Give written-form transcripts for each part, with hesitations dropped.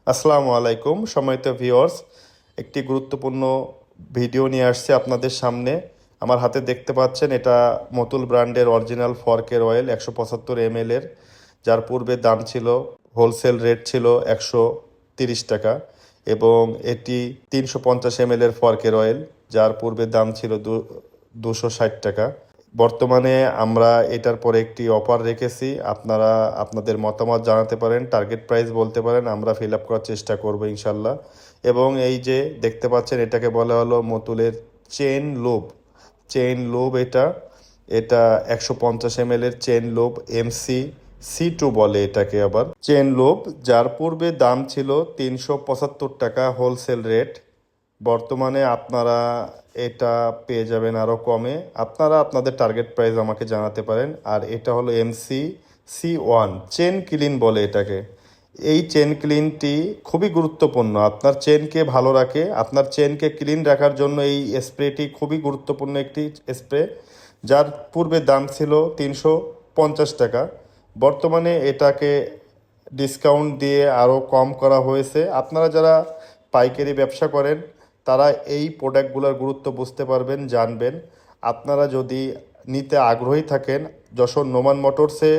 আসসালামু আলাইকুম সম্মানিত ভিউয়ার্স, একটি গুরুত্বপূর্ণ ভিডিও নিয়ে আসছে আপনাদের সামনে। আমার হাতে দেখতে পাচ্ছেন এটা মতুল ব্র্যান্ডের অরিজিনাল ফর্কের অয়েল 175 ml এর, যার পূর্বে দাম ছিল, হোলসেল রেট ছিল 130 টাকা, এবং এটি 350 ml এর ফর্কের অয়েল, যার পূর্বে দাম ছিল 260 টাকা। বর্তমানে আমরা এটার পরে একটি অফার রেখেছি, আপনারা আপনাদের মতামত জানাতে পারেন, টার্গেট প্রাইস বলতে পারেন, আমরা ফিল আপ করার চেষ্টা করবো ইনশাল্লাহ। এবং এই যে দেখতে পাচ্ছেন, এটাকে বলা হলো মতুলের চেইন লুব। এটা এটা 150 ml এর চেইন লুব, MC C2 বলে এটাকে, আবার চেইন লুব, যার পূর্বে দাম ছিল 375 টাকা হোলসেল রেট। বর্তমানে আপনারা এটা পেয়ে যাবেন আরও কমে। আপনারা আপনাদের টার্গেট প্রাইস আমাকে জানাতে পারেন। আর এটা হলো MC C1 চেন ক্লিন বলে এটাকে। এই চেন ক্লিনটি খুবই গুরুত্বপূর্ণ, আপনার চেনকে ভালো রাখে, আপনার চেনকে ক্লিন রাখার জন্য এই স্প্রেটি খুবই গুরুত্বপূর্ণ একটি স্প্রে, যার পূর্বে দাম ছিল 350 টাকা। বর্তমানে এটাকে ডিসকাউন্ট দিয়ে আরও কম করা হয়েছে। আপনারা যারা পাইকারি ব্যবসা করেন তারা এই প্রোডাক্টগুলোর গুরুত্ব বুঝতে পারবেন, জানবেন। আপনারা যদি নিতে আগ্রহী থাকেন, যশোর নোমান মোটরসে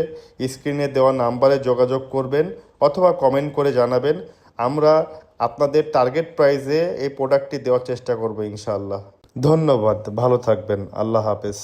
স্ক্রিনে দেওয়া নাম্বারে যোগাযোগ করবেন অথবা কমেন্ট করে জানাবেন। আমরা আপনাদের টার্গেট প্রাইসে এই প্রোডাক্টটি দেওয়ার চেষ্টা করব ইনশাআল্লাহ। ধন্যবাদ, ভালো থাকবেন, আল্লাহ হাফেজ।